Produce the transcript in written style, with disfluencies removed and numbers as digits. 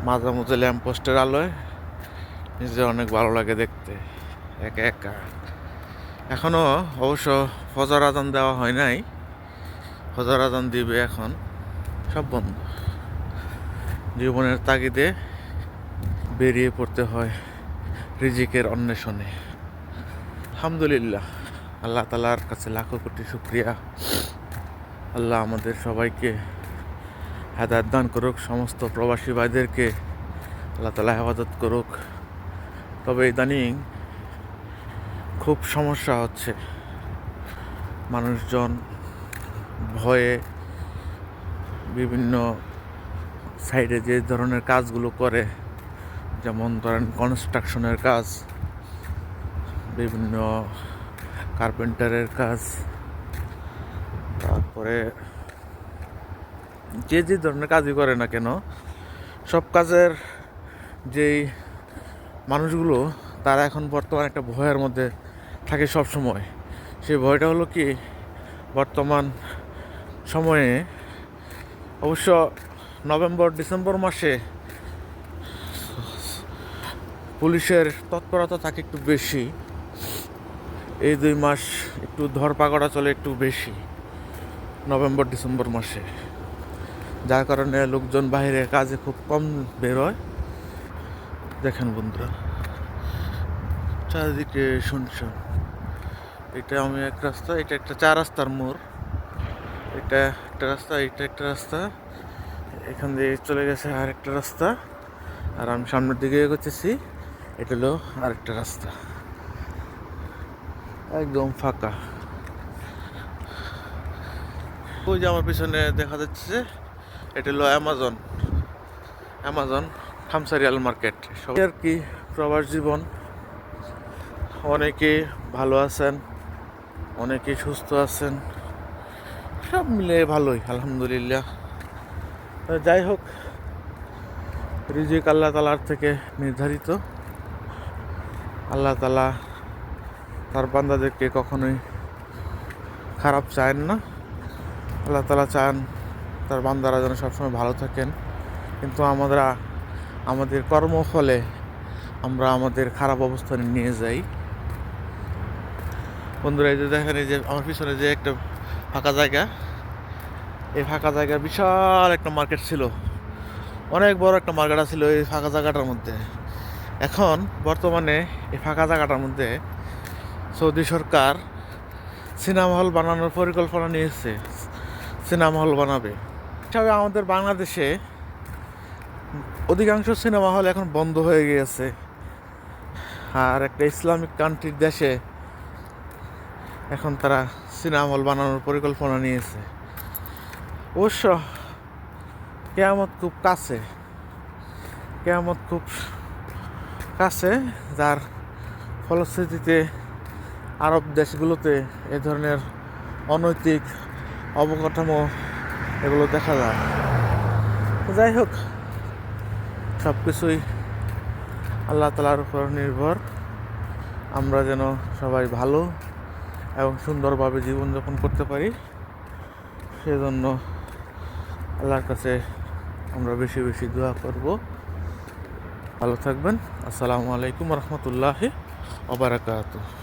মাঝে মাঝে ল্যাম্পপোস্টের আলোয় নিজে অনেক ভালো লাগে দেখতে একা একা। এখনো অবশ্য ফজর আজান দেওয়া হয় নাই, ফজর আজান দিবে এখন। সব বন্ধ, জীবনের তাগিদে বেরিয়ে পড়তে হয় রিজিকের অন্বেষণে। আলহামদুলিল্লাহ, আল্লাহ তালার কাছে লাখো কোটি শুক্রিয়া। আল্লাহ আমাদের সবাইকে হেদায়েত দান করুক, সমস্ত প্রবাসী ভাইদেরকে আল্লাহ তালা হেফাজত করুক। তবে ইদানিং খুব সমস্যা হচ্ছে, মানুষজন ভয়ে বিভিন্ন সাইডে যে ধরনের কাজগুলো করে, যেমন ধরেন কনস্ট্রাকশনের কাজ, বিভিন্ন কার্পেন্টারের কাজ, তারপরে যে যে ধরনের কাজই করে না কেন, সব কাজের যেই মানুষগুলো তারা এখন বর্তমান একটা ভয়ের মধ্যে থাকে সব সময়। সেই ভয়টা হলো কি, বর্তমান সময়ে অবশ্য নভেম্বর ডিসেম্বর মাসে পুলিশের তৎপরতা থাকে একটু বেশি, এই 2 মাস একটু ধরপাকড়া চলে একটু বেশি নভেম্বর ডিসেম্বর মাসে, যার কারণে লোকজন বাইরে কাজে খুব কম বেরোয়। দেখেন বন্ধুরা, চারিদিকে শুনছেন, এটা আমি এক রাস্তা, এটা একটা 4 রাস্তার মোড়, এটা একটা রাস্তা, এটা একটা রাস্তা, এখান দিয়ে চলে গেছে আরেকটা রাস্তা, আর আমি সামনের দিকে এগোতেছি, এটা হলো আরেকটা রাস্তা, একদম ফাঁকা। ওই যে আমার পিছনে দেখা যাচ্ছে, এটা হলো অ্যামাজন, অ্যামাজন খামসারিয়াল মার্কেট। সব আর কি প্রবাস জীবন, অনেকে ভালো আছেন, অনেকে সুস্থ আছেন, সব মিলে ভালোই আলহামদুলিল্লাহ। যাই হোক, রিজিক আল্লাহ তালার থেকে নির্ধারিত। আল্লাহ তালা তার বান্দাদেরকে কখনোই খারাপ চান না। আল্লাহ তালা চান তার বান্দারা যেন সবসময় ভালো থাকেন, কিন্তু আমাদের কর্মফলে আমরা আমাদের খারাপ অবস্থানে নিয়ে যাই। বন্ধুরা, এই যে দেখেন, এই যে আমার পিছনে যে একটা ফাঁকা জায়গা, এই ফাঁকা জায়গা বিশাল একটা মার্কেট ছিল, অনেক বড় একটা মার্কেট ছিল এই ফাঁকা জায়গাটার মধ্যে। এখন বর্তমানে এই ফাঁকা জায়গাটার মধ্যে সৌদি সরকার সিনেমা হল বানানোর পরিকল্পনা নিয়েছে, সিনেমা হল বানাবে। তবে আমাদের বাংলাদেশে অধিকাংশ সিনেমা হল এখন বন্ধ হয়ে গিয়েছে, আর একটা ইসলামিক কান্ট্রির দেশে এখন তারা সিনেমা হল বানানোর পরিকল্পনা নিয়েছে। অবশ্য কিয়ামত খুব কাছে, কিয়ামত খুব কাছে, যার ফলশ্রুতিতে আরব দেশগুলোতে এ ধরনের অনৈতিক অবকাঠামো এগুলো দেখা যায়। যাই হোক, সব কিছুই আল্লাহ তালার উপর নির্ভর। আমরা যেন সবাই ভালো এবং সুন্দরভাবে জীবনযাপন করতে পারি, সেজন্য আল্লাহর কাছে আমরা বেশি বেশি দোয়া করব। ভালো থাকবেন। আসসালামু আলাইকুম রহমতুল্লাহি ওয়া বারাকাতুহু।